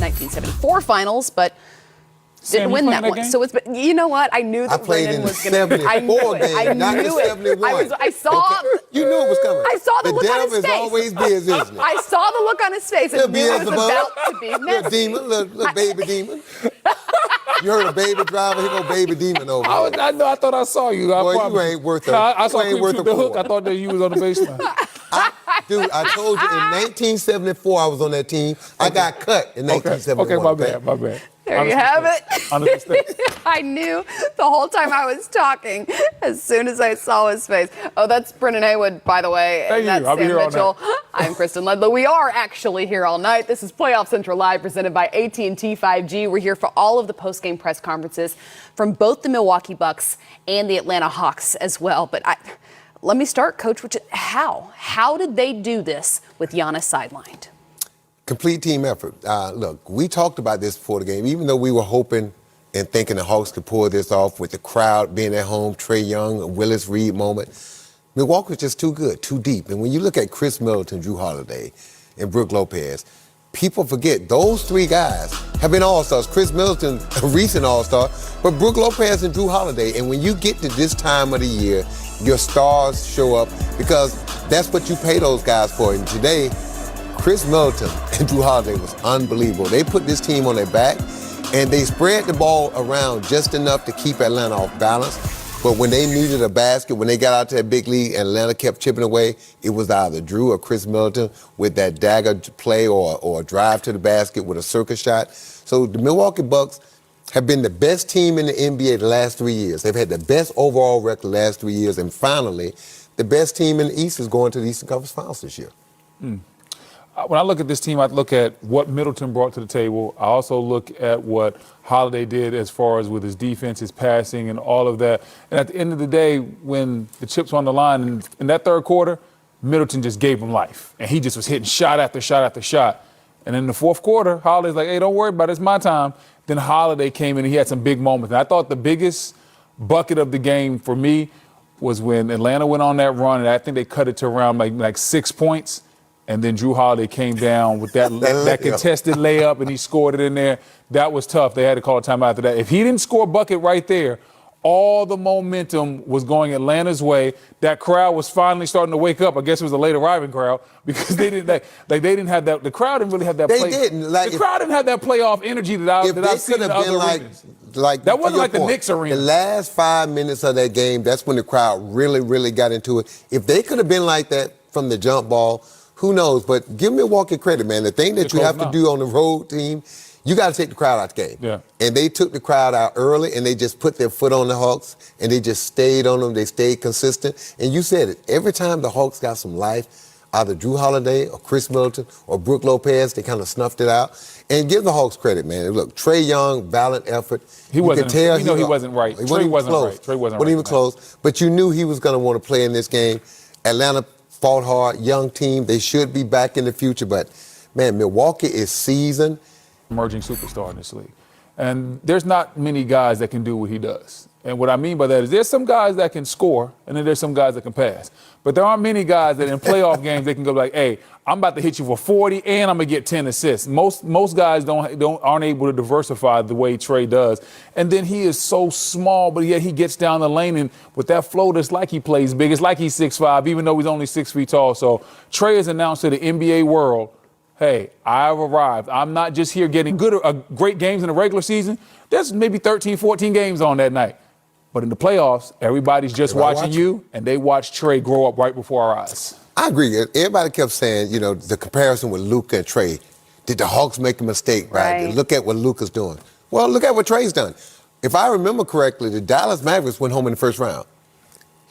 1974 finals, but didn't win that one. So you know what? I knew that Brennan was going to. I knew it. I knew it. I saw. Okay. You knew it was coming. I saw the look on his face. The devil is always busy, isn't it? I saw the look on his face and knew it was about to be messy. Little demon, little baby demon. You heard a baby driver? Here go baby demon over there. I know. I thought I saw you. Boy, you ain't worth it. I saw you worth the hook. I thought that you was on the baseline. Dude, I told you in 1974 I was on that team. I got cut in 1971. Okay, my bad. There you have it. I knew the whole time I was talking as soon as I saw his face. Oh, that's Brennan Haywood, by the way. Thank and that's you. I'll be Sam here Mitchell. all night. I'm Kristen Ledlow. We are actually here all night. This is Playoff Central Live presented by AT&T 5G. We're here for all of the post-game press conferences from both the Milwaukee Bucks and the Atlanta Hawks as well. But let me start, Coach. How? How did they do this with Giannis sidelined? Complete team effort. Look, we talked about this before the game, even though we were hoping and thinking the Hawks could pull this off with the crowd being at home, Trae Young, a Willis Reed moment. Milwaukee was just too good, too deep. And when you look at Chris Middleton, Drew Holiday, and Brook Lopez, people forget those three guys have been all-stars. Chris Middleton, a recent all-star, but Brook Lopez and Drew Holiday. And when you get to this time of the year, your stars show up because that's what you pay those guys for. And today, Chris Middleton and Drew Holiday was unbelievable. They put this team on their back, and they spread the ball around just enough to keep Atlanta off balance. But when they needed a basket, when they got out to that big lead and Atlanta kept chipping away, it was either Drew or Chris Middleton with that dagger play or a drive to the basket with a circus shot. So the Milwaukee Bucks have been the best team in the NBA the last 3 years. They've had the best overall record the last 3 years. And finally, the best team in the East is going to the Eastern Conference Finals this year. When I look at this team, I look at what Middleton brought to the table. I also look at what Holiday did as far as with his defense, his passing, and all of that. And at the end of the day, when the chips were on the line in that third quarter, Middleton just gave him life. And he just was hitting shot after shot after shot. And in the fourth quarter, Holiday's like, hey, don't worry about it, it's my time. Then Holiday came in and he had some big moments. And I thought the biggest bucket of the game for me was when Atlanta went on that run, and I think they cut it to around like 6 points. And then Drew Holiday came down with that contested layup, and he scored it in there. That was tough. They had to call a timeout after that. If he didn't score a bucket right there, all the momentum was going Atlanta's way. That crowd was finally starting to wake up. I guess it was a late arriving crowd because they didn't have that. The crowd didn't really have that. They didn't. The crowd didn't have that playoff energy that I've seen in other arenas. That wasn't like the Knicks arena. The last 5 minutes of that game, that's when the crowd really, really got into it. If they could have been like that from the jump ball, who knows? But give Milwaukee credit, man. The thing that you have to do on the road team, you got to take the crowd out the game. Yeah. And they took the crowd out early, and they just put their foot on the Hawks, and they just stayed on them. They stayed consistent. And you said it. Every time the Hawks got some life, either Drew Holiday or Chris Middleton or Brook Lopez, they kind of snuffed it out. And give the Hawks credit, man. Look, Trae Young, valiant effort. He wasn't right. Trae wasn't even close. But you knew he was going to want to play in this game. Atlanta fought hard, young team. They should be back in the future. But, man, Milwaukee is seasoned. Emerging superstar in this league. And there's not many guys that can do what he does. And what I mean by that is there's some guys that can score, and then there's some guys that can pass. But there aren't many guys that in playoff games they can go like, hey, I'm about to hit you for 40 and I'm going to get 10 assists. Most guys aren't able to diversify the way Trae does. And then he is so small, but yet he gets down the lane, and with that float, it's like he plays big. It's like he's 6'5", even though he's only 6 feet tall. So Trae has announced to the NBA world, hey, I've arrived. I'm not just here getting great games in the regular season. There's maybe 13, 14 games on that night. But in the playoffs, everybody's just watching you, and they watch Trae grow up right before our eyes. I agree. Everybody kept saying, the comparison with Luka and Trae. Did the Hawks make a mistake, right? Look at what Luka's doing. Well, look at what Trae's done. If I remember correctly, the Dallas Mavericks went home in the first round.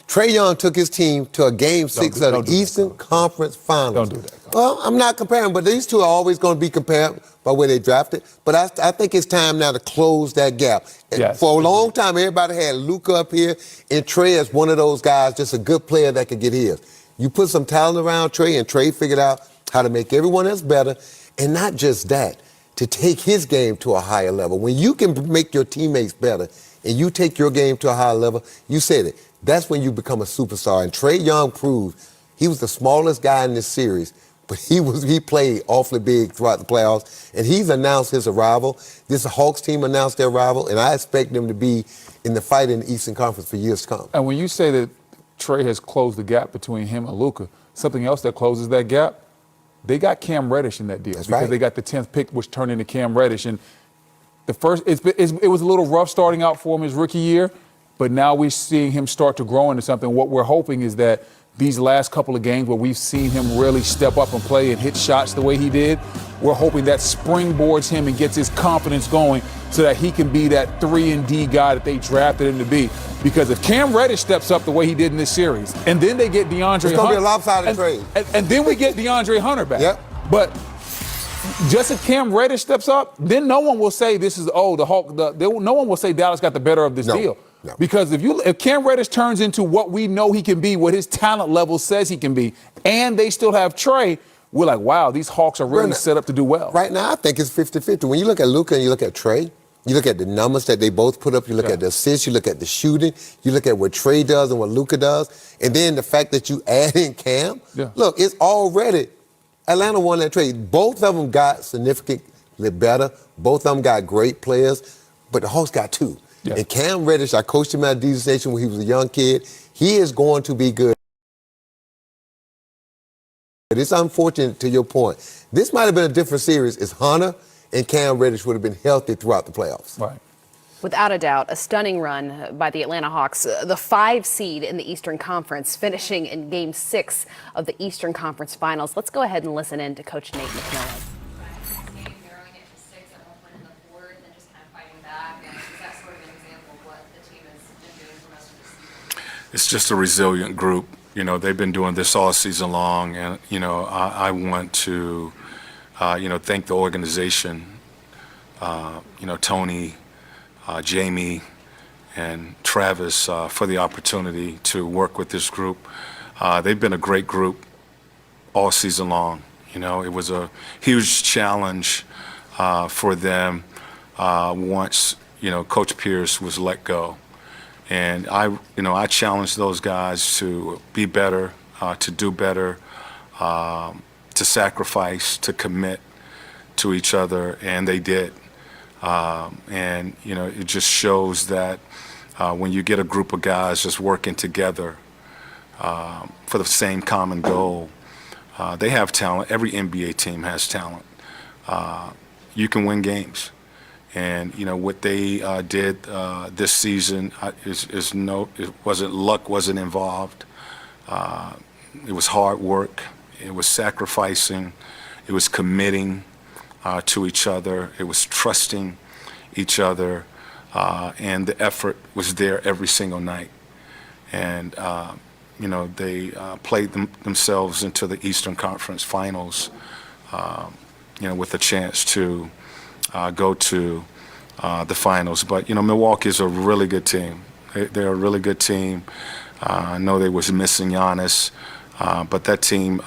Trae Young took his team to a Game 6 of the Eastern Conference Finals. Don't do that. Well, I'm not comparing, but these two are always going to be compared by where they drafted. But I think it's time now to close that gap. Yes. For a long time, everybody had Luka up here, and Trae as one of those guys, just a good player that could get his. You put some talent around Trae, and Trae figured out how to make everyone else better, and not just that, to take his game to a higher level. When you can make your teammates better and you take your game to a higher level, you said it, that's when you become a superstar. And Trae Young proved he was the smallest guy in this series, but he played awfully big throughout the playoffs, and he's announced his arrival. This Hawks team announced their arrival, and I expect them to be in the fight in the Eastern Conference for years to come. And when you say that Trey has closed the gap between him and Luka, something else that closes that gap, they got Cam Reddish in that deal. That's because right. they got the 10th pick, which turned into Cam Reddish. And it was a little rough starting out for him his rookie year, but now we're seeing him start to grow into something. What we're hoping is that these last couple of games where we've seen him really step up and play and hit shots the way he did, we're hoping that springboards him and gets his confidence going so that he can be that 3-and-D guy that they drafted him to be. Because if Cam Reddish steps up the way he did in this series, and then they get DeAndre Hunter. It's going to be a lopsided trade. And then we get DeAndre Hunter back. Yep. But just if Cam Reddish steps up, then no one will say this is, the Hawk. No one will say Dallas got the better of this deal. No. Because if Cam Reddish turns into what we know he can be, what his talent level says he can be, and they still have Trey, we're like, wow, these Hawks are really set up to do well. Right now, I think it's 50-50. When you look at Luka and you look at Trey, you look at the numbers that they both put up, you look at the assists, you look at the shooting, you look at what Trey does and what Luka does, and then the fact that you add in Cam. Yeah. Look, it's already Atlanta won that trade. Both of them got significantly better. Both of them got great players, but the Hawks got two. Yeah. And Cam Reddish, I coached him at DC Station when he was a young kid. He is going to be good. It's unfortunate, to your point. This might have been a different series if Hunter and Cam Reddish would have been healthy throughout the playoffs. Right. Without a doubt, a stunning run by the Atlanta Hawks, the 5 seed in the Eastern Conference, finishing in Game 6 of the Eastern Conference Finals. Let's go ahead and listen in to Coach Nate McMillan. It's just a resilient group. You know, they've been doing this all season long, and, you know, I want to, thank the organization, Tony, Jamie, and Travis for the opportunity to work with this group. They've been a great group all season long. You know, it was a huge challenge for them once, Coach Pierce was let go. And I challenged those guys to be better, to do better, to sacrifice, to commit to each other, and they did. It just shows that when you get a group of guys just working together for the same common goal, they have talent. Every NBA team has talent. You can win games. And what they did this season it wasn't luck wasn't involved. It was hard work. It was sacrificing. It was committing to each other. It was trusting each other, and the effort was there every single night. And they played themselves into the Eastern Conference Finals. With a chance to go to the finals. But, Milwaukee is a really good team. They're a really good team. I know they was missing Giannis, but that team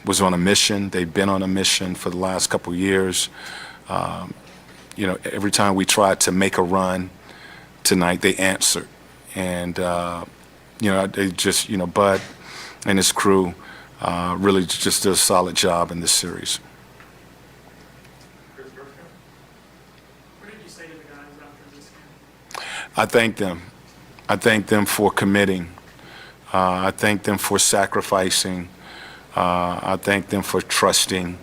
was on a mission. They've been on a mission for the last couple of years. Every time we tried to make a run tonight, they answered. And, they just, Bud and his crew really just did a solid job in this series. I thank them. I thank them for committing. I thank them for sacrificing. I thank them for trusting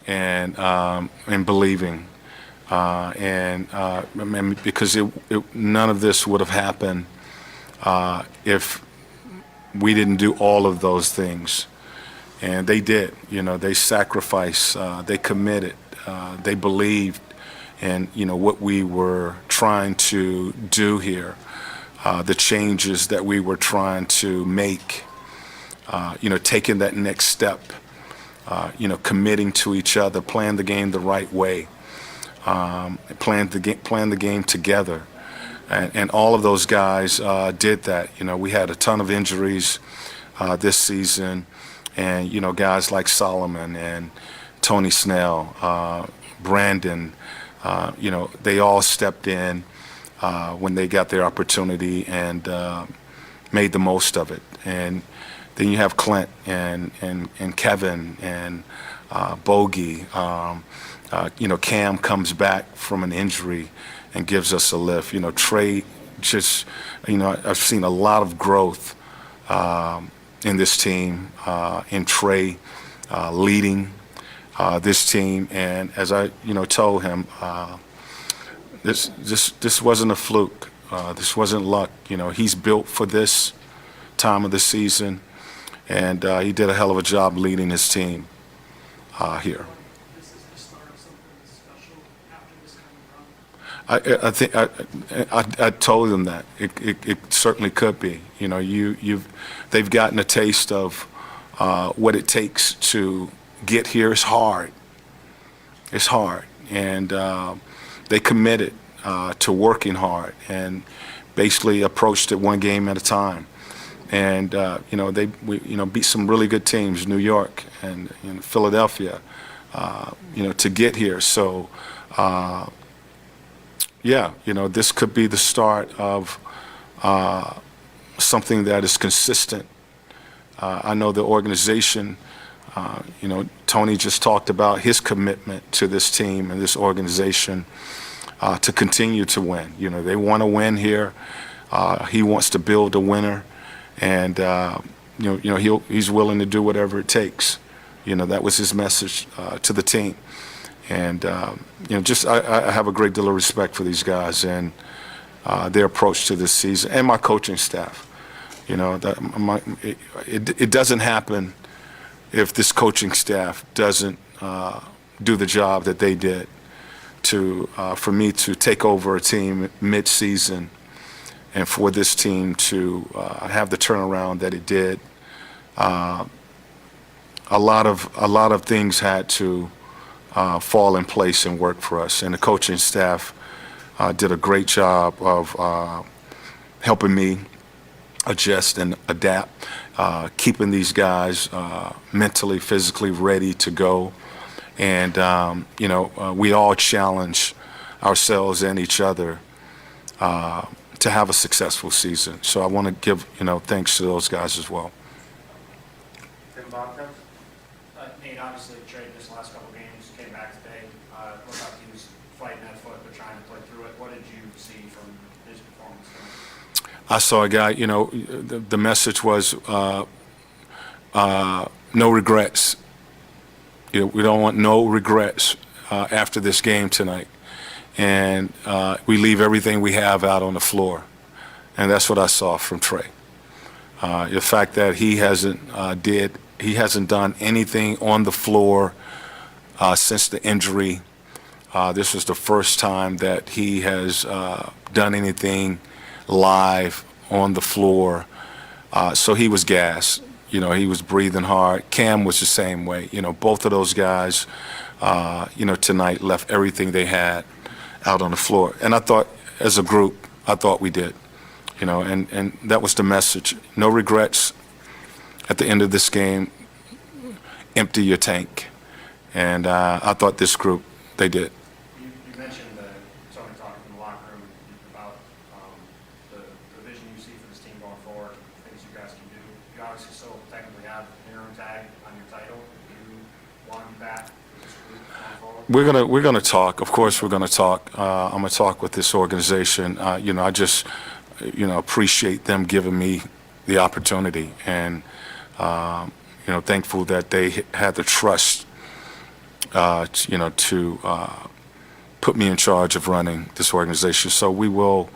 and believing. Because none of this would have happened if we didn't do all of those things. And they did. They sacrificed. They committed. They believed. And what we were trying to do here, the changes that we were trying to make, taking that next step, committing to each other, playing the game the right way, playing the game together, and all of those guys did that. We had a ton of injuries this season, and guys like Solomon and Tony Snell, Brandon. They all stepped in when they got their opportunity and made the most of it. And, Then you have Clint and Kevin and Bogey. Cam comes back from an injury and gives us a lift. Trey just, I've seen a lot of growth in this team, in Trey leading this team. And as I, told him, this wasn't a fluke. This wasn't luck. He's built for this time of the season, and he did a hell of a job leading his team here. This is the start of something special after this kind of run? I think I told them that it certainly could be. They've gotten a taste of what it takes to get here. It's hard. It's hard, and they committed to working hard and basically approached it one game at a time. And they beat some really good teams, New York and Philadelphia, to get here. So. This could be the start of something that is consistent. I know the organization, Tony just talked about his commitment to this team and this organization to continue to win. They want to win here. He wants to build a winner, and he's willing to do whatever it takes. That was his message to the team. And I have a great deal of respect for these guys and their approach to this season, and my coaching staff. It doesn't happen if this coaching staff doesn't do the job that they did for me to take over a team mid-season, and for this team to have the turnaround that it did. A lot of things had to fall in place and work for us. And the coaching staff did a great job of helping me adjust and adapt, keeping these guys mentally, physically ready to go. And, we all challenge ourselves and each other to have a successful season. So I want to give, thanks to those guys as well. Nate, obviously Trey this last couple games, came back today. Looked like he was fighting that foot but trying to play through it. What did you see from his performance tonight? I saw a guy, the message was no regrets. We don't want no regrets after this game tonight. And we leave everything we have out on the floor. And that's what I saw from Trey. The fact that he hasn't done anything on the floor since the injury. This was the first time that he has done anything live on the floor. So he was gassed. He was breathing hard. Cam was the same way. Both of those guys, tonight left everything they had out on the floor. And I thought, as a group, we did. And that was the message. No regrets. At the end of this game, empty your tank. And I thought this group, they did. You mentioned Tony talking in the locker room about the vision you see for this team going forward, things you guys can do. You obviously still technically have an interim tag on your title. Do you want to be back with this group going forward? We're gonna talk. Of course, we're gonna talk. I'm gonna talk with this organization. I just appreciate them giving me the opportunity, and thankful that they had the trust, to put me in charge of running this organization. So we will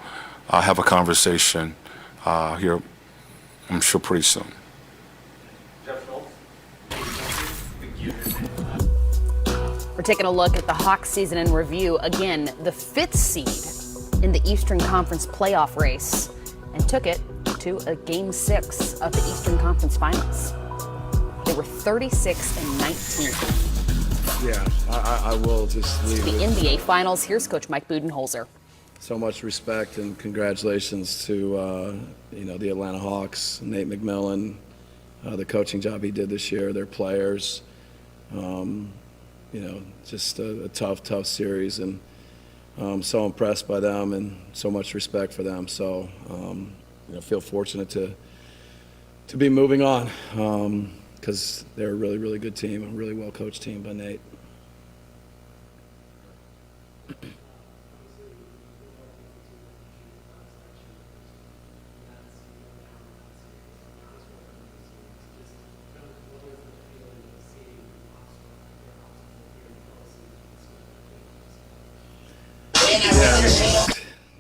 have a conversation here, I'm sure, pretty soon. We're taking a look at the Hawks season in review. Again, the 5th seed in the Eastern Conference playoff race, and took it to a Game 6 of the Eastern Conference Finals. They were 36-19. Yeah, I will just leave The NBA Finals. Here's Coach Mike Budenholzer. so much respect and congratulations to the Atlanta Hawks, Nate McMillan, the coaching job he did this year, their players. Just a tough series, and so impressed by them and so much respect for them. So feel fortunate to be moving on, because they're a really, really good team, a really well-coached team by Nate.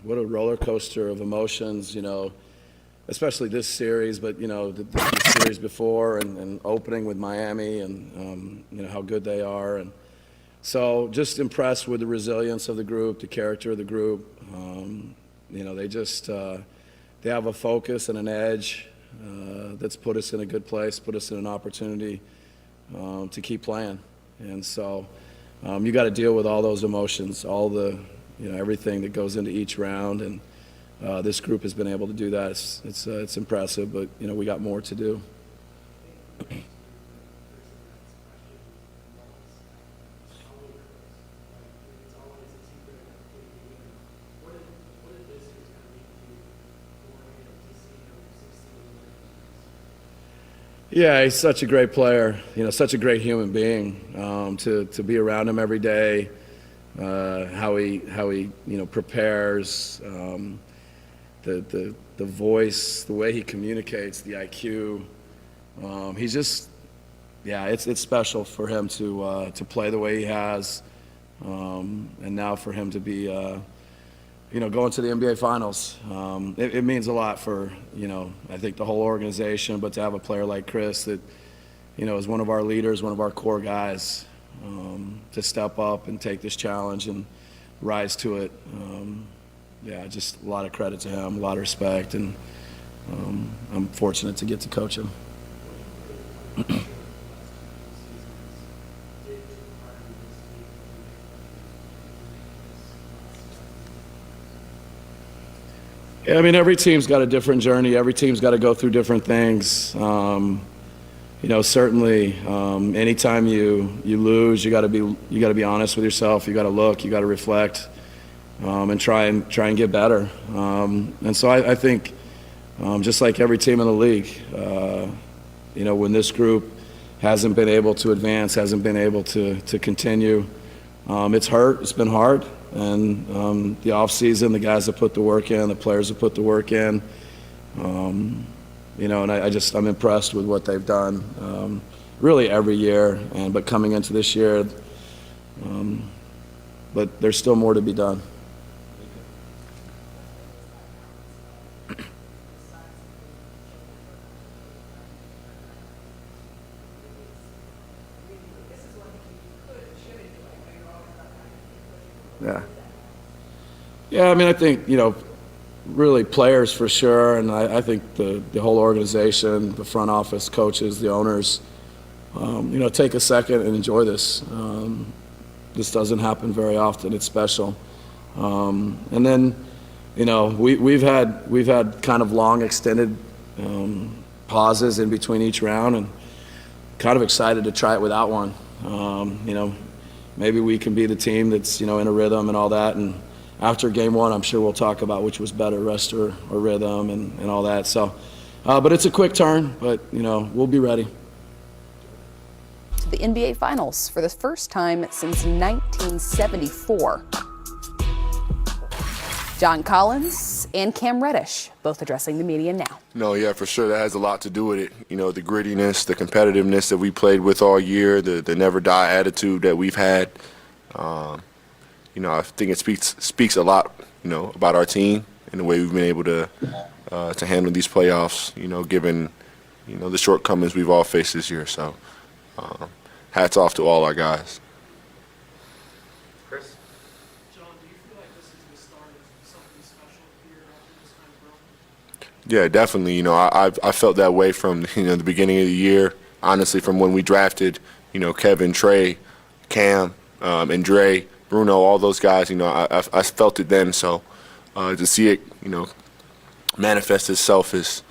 What a roller coaster of emotions, you know, especially this series, but, you know, the series before and opening with Miami and, you know, how good they are. And so just impressed with the resilience of the group, the character of the group. You know, they just, they have a focus and an edge that's put us in a good place, put us in an opportunity to keep playing. And so you got to deal with all those emotions, all the, you know, everything that goes into each round, and this group has been able to do that. It's impressive, but you know we got more to do. Yeah, he's such a great player. You know, such a great human being. To be around him every day. How he you know prepares, the voice, the way he communicates, the IQ. He's just, yeah, it's special for him to play the way he has, and now for him to be you know going to the NBA Finals. It means a lot for, you know, I think the whole organization, but to have a player like Chris that, you know, is one of our leaders, one of our core guys. To step up and take this challenge and rise to it. Yeah, just a lot of credit to him, a lot of respect, and I'm fortunate to get to coach him. Yeah, I mean, every team's got a different journey. Every team's got to go through different things. You know, certainly, anytime you lose, you got to be honest with yourself. You got to look, you got to reflect, and try and get better. And so I think, just like every team in the league, you know, when this group hasn't been able to advance, hasn't been able to continue, it's hurt. It's been hard. And the off season, the guys that put the work in, the players that put the work in. You know, and I'm impressed with what they've done, really every year. But coming into this year, but there's still more to be done. Yeah. Yeah, I mean, I think, you know, really players for sure, and I think the whole organization, the front office, coaches, the owners, you know, take a second and enjoy this. This doesn't happen very often. It's special. And then, you know, we've had kind of long extended pauses in between each round, and kind of excited to try it without one. You know, maybe we can be the team that's, you know, in a rhythm and all that. And after game one, I'm sure we'll talk about which was better, rest or rhythm and all that. So, but it's a quick turn, but, you know, we'll be ready. To the NBA Finals for the first time since 1974. John Collins and Cam Reddish both addressing the media now. No, yeah, for sure. That has a lot to do with it. You know, the grittiness, the competitiveness that we played with all year, the never die attitude that we've had. You know, I think it speaks a lot, you know, about our team and the way we've been able to handle these playoffs, you know, given, you know, the shortcomings we've all faced this year. So hats off to all our guys. Chris? John, do you feel like this is the start of something special here after this time of growth? Yeah, definitely. You know, I felt that way from, you know, the beginning of the year, honestly, from when we drafted, you know, Kevin, Trey, Cam, and Dre, Bruno, all those guys. You know, I felt it then. So to see it, you know, manifest itself is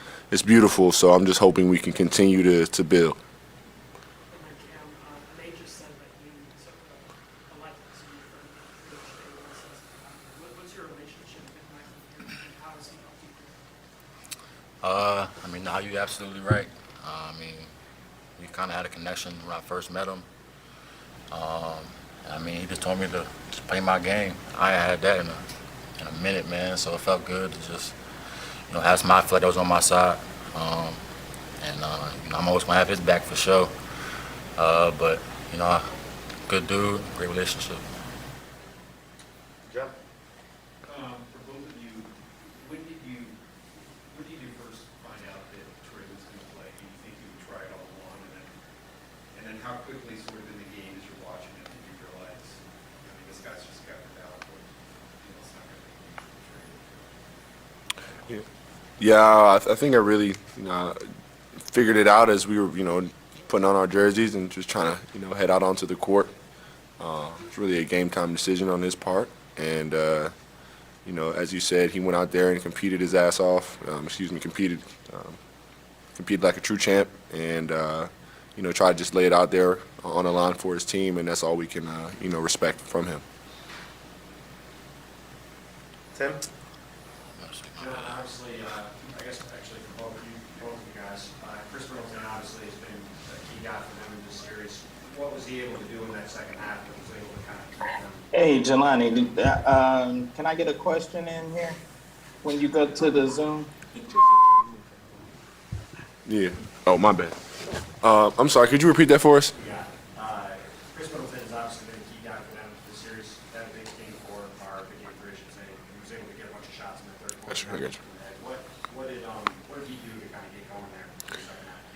beautiful. So I'm just hoping we can continue to build. And then Cam, Nate just said that you took a liking to you from Coach Day. What's your relationship with Mike and how has he helped you? I mean, now you're absolutely right. I mean, we kind of had a connection when I first met him. Um, I mean, he just told me to just play my game. I ain't had that in a minute, man. So it felt good to just, have somebody I feel like that was on my side. Um, and I'm always gonna have his back for sure. But good dude, great relationship. Jeff? For both of you, when did you first find out that Trey was going to play? Do you think you would try it all along, and then how quickly, sort of in the game, as you're watching him, did you realize, this guy's just got the talent, but it's not going to be for Trey? Yeah, I think I really figured it out as we were putting on our jerseys and just trying to head out onto the court. It's really a game time decision on his part, and as you said, he went out there and competed his ass off. Competed like a true champ, and tried to just lay it out there on the line for his team, and that's all we can respect from him. Tim? Obviously, I guess actually for both of you guys, Chris Middleton obviously has been a key guy for them in this series. What was he able to do in that second half that was able to kind of keep them? Hey, Jelani, can I get a question in here when you go to the Zoom? Yeah. Oh, my bad. I'm sorry. Could you repeat that for us? Yeah. Chris Middleton has obviously been a key guy for them this series. That a big game for, or a big game for, I should say. He was able to get a bunch of shots in the third quarter. I got you. What did he do to kind of get going there in the second half?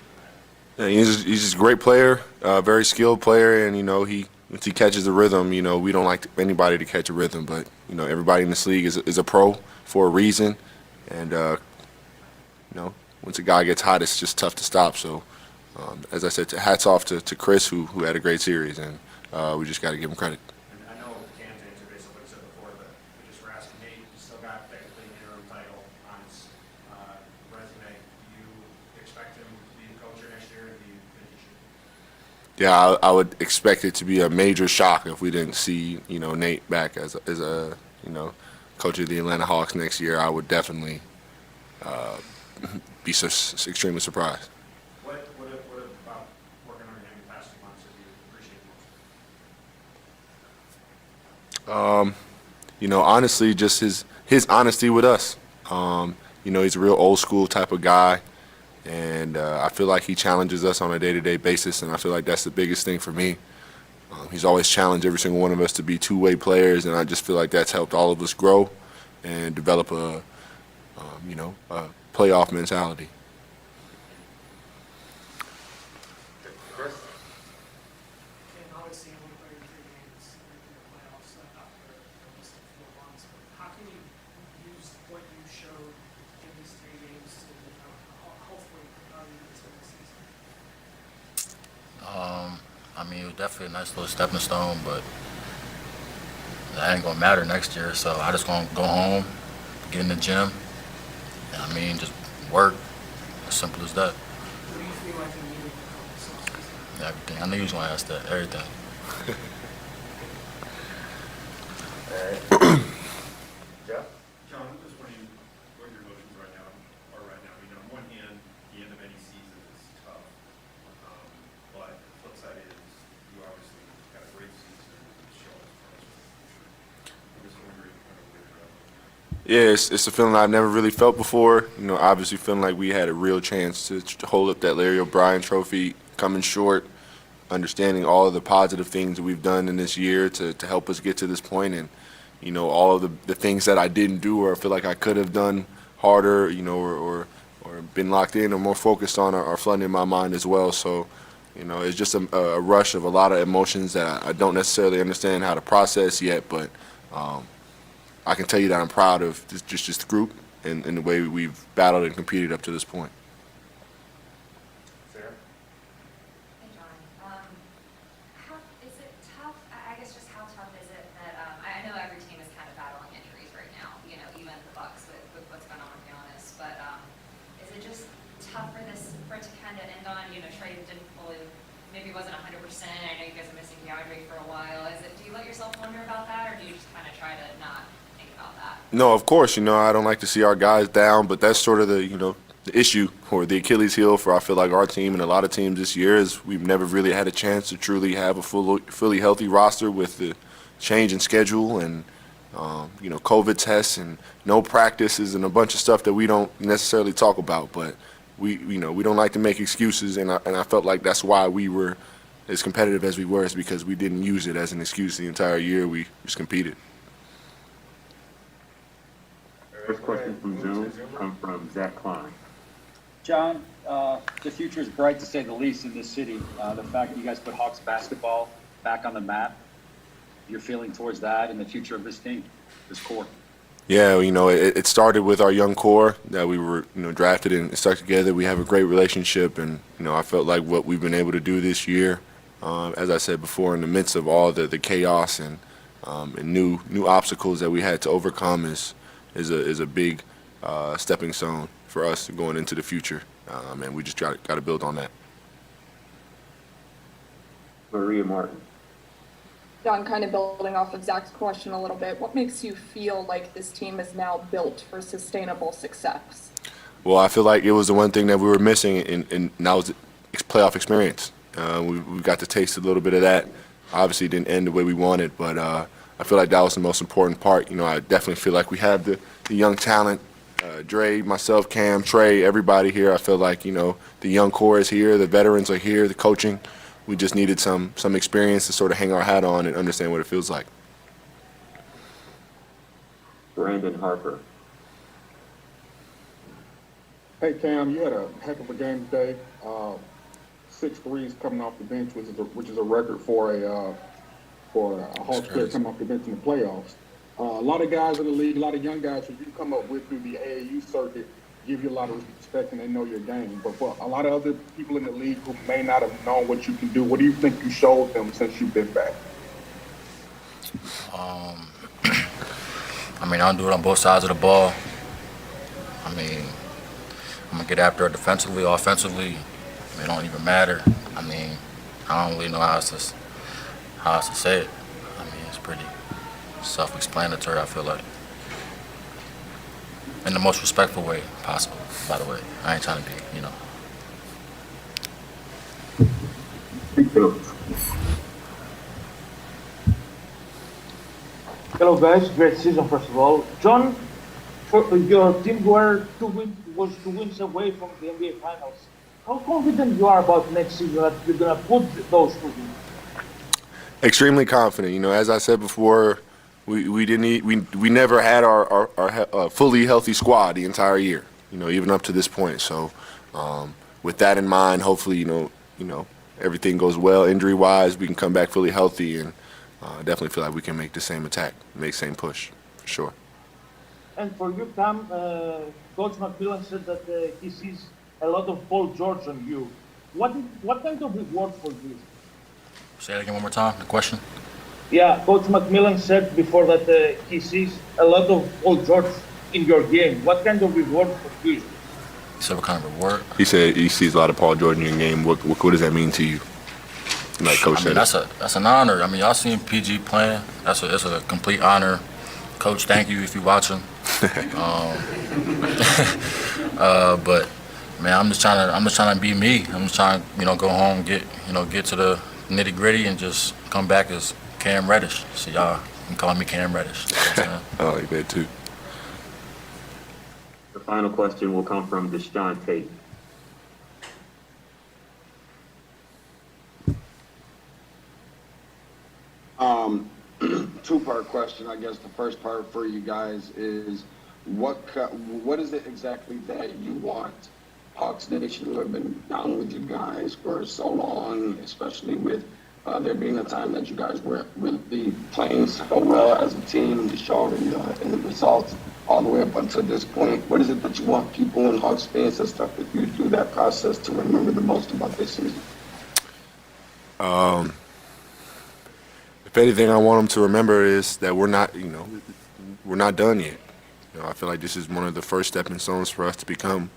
Yeah, he's just a great player, very skilled player, and once he catches the rhythm, we don't like anybody to catch a rhythm, but everybody in this league is a pro for a reason, and once a guy gets hot, it's just tough to stop. So, as I said, hats off to Chris, who had a great series, and we just got to give him credit. And I know Cam's answer based on what you said before, but we just were asking Nate, you still got technically an interim title on his resume. Do you expect him to be the coach next year, or do you think he should? Yeah, I would expect it to be a major shock if we didn't see Nate back as a coach of the Atlanta Hawks next year. I would definitely be extremely surprised. What about working under him the past 2 months have you appreciated most? Honestly, just his honesty with us. He's a real old school type of guy, and I feel like he challenges us on a day-to-day basis, and I feel like that's the biggest thing for me. He's always challenged every single one of us to be two-way players, and I just feel like that's helped all of us grow and develop a playoff mentality. Obviously, only played 3 games in the playoffs after almost 4 months. But how can you use what you showed in these 3 games to hopefully propel you into the season? I mean, it was definitely a nice little stepping stone, but that ain't gonna matter next year. So I just gonna go home, get in the gym. I mean, just work. As simple as that. What do you feel like you needed to come this offseason? Everything. I knew you was gonna ask that. Everything. John, I'm just wondering what your emotions are right now. On one hand, the end of any season is tough, but the flip side is you obviously got a great season and show us for us. I'm just wondering kind of where you're at. Yeah, it's a feeling I've never really felt before. Obviously feeling like we had a real chance to hold up that Larry O'Brien trophy, coming short, understanding all of the positive things that we've done in this year to help us get to this point, and all of the things that I didn't do or I feel like I could have done harder, or been locked in or more focused on are flooding in my mind as well. So, it's just a rush of a lot of emotions that I don't necessarily understand how to process yet, but I can tell you that I'm proud of just the group and the way we've battled and competed up to this point. Sarah? Hey, John. How is it tough? I guess just how tough is it that I know every team is kind of battling injuries right now. Even the Bucks with what's going on with Giannis. But is it just tough for it to kind of end on? Trey didn't fully, maybe wasn't 100%. I know you guys are missing DeAndre for a while. Do you let yourself wonder about that, or do you just kind of try to not think about that? No, of course, I don't like to see our guys down, but that's sort of issue or the Achilles heel for I feel like our team and a lot of teams this year is we've never really had a chance to truly have a fully healthy roster with the change in schedule and COVID tests and no practices and a bunch of stuff that we don't necessarily talk about. But we don't like to make excuses, and I felt like that's why we were as competitive as we were, is because we didn't use it as an excuse the entire year. We just competed. First question from Zoom comes from Zach Klein. John, the future is bright to say the least in this city. The fact that you guys put Hawks basketball back on the map, your feeling towards that and the future of this team, this core. Yeah, it started with our young core that we were, drafted and stuck together. We have a great relationship, and I felt like what we've been able to do this year, as I said before, in the midst of all the chaos and new obstacles that we had to overcome, is a big stepping stone for us going into the future, and we just got to build on that. Maria Martin. John, kind of building off of Zach's question a little bit, what makes you feel like this team is now built for sustainable success? Well, I feel like it was the one thing that we were missing, and that was playoff experience. We got to taste a little bit of that. Obviously, it didn't end the way we wanted, but I feel like that was the most important part. I definitely feel like we have the young talent. Dre, myself, Cam, Trey, everybody here. I feel like, the young core is here, the veterans are here, the coaching. We just needed some experience to sort of hang our hat on and understand what it feels like. Brandon Harper. Hey, Cam, you had a heck of a game today. 6 threes coming off the bench, which is a record for a Hawks player coming off the bench in the playoffs. A lot of guys in the league, a lot of young guys who you come up with through the AAU circuit give you a lot of respect and they know your game. But for a lot of other people in the league who may not have known what you can do, what do you think you showed them since you've been back? I don't do it on both sides of the ball. I'm going to get after it defensively, offensively. It don't even matter. I don't really know how else to say it. It's pretty self-explanatory, I feel like. In the most respectful way possible, by the way. I ain't trying to be, Hello guys, great season first of all. John, your team was 2 wins away from the NBA Finals. How confident you are about next season that you're gonna put those 2 wins? Extremely confident. As I said before, we never had our fully healthy squad the entire year. Even up to this point. So, with that in mind, hopefully, everything goes well injury-wise. We can come back fully healthy, and definitely feel like we can make the same attack, make the same push, for sure. And for you, Cam, Coach McMillan said that he sees a lot of Paul George on you. What kind of reward for this? Say it again one more time, the question. Yeah, Coach McMillan said before that he sees a lot of Paul George in your game. What kind of reward for you? He said what kind of reward? He said he sees a lot of Paul George in your game. What does that mean to you? Like Coach said. That's an honor. Y'all seen PG playing. It's a complete honor. Coach, thank you if you're watching. But man, I'm just trying to be me. I'm just trying to go home, get to the nitty gritty, and just come back as Cam Reddish. So y'all can call me Cam Reddish. I like that too. The final question will come from Deshaun Tate. Two-part question. I guess the first part for you guys is what is it exactly that you want Hawks Nation, who have been down with you guys for so long, especially with there being a time that you guys were really playing so well as a team and showing in the results all the way up until this point. What is it that you want people and Hawks fans and stuff with you through that process to remember the most about this season? If anything, I want them to remember is that we're not done yet. I feel like this is one of the first stepping stones for us to become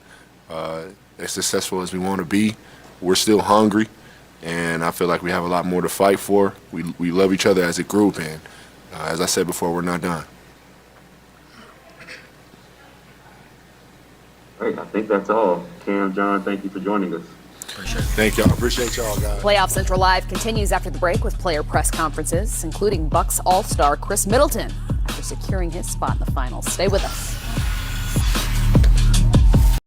as successful as we want to be. We're still hungry, and I feel like we have a lot more to fight for. We love each other as a group, and as I said before, we're not done. Hey, I think that's all. Cam, John, thank you for joining us. Thank y'all. Appreciate y'all, guys. Playoff Central Live continues after the break with player press conferences, including Bucks All-Star Chris Middleton after securing his spot in the finals. Stay with us.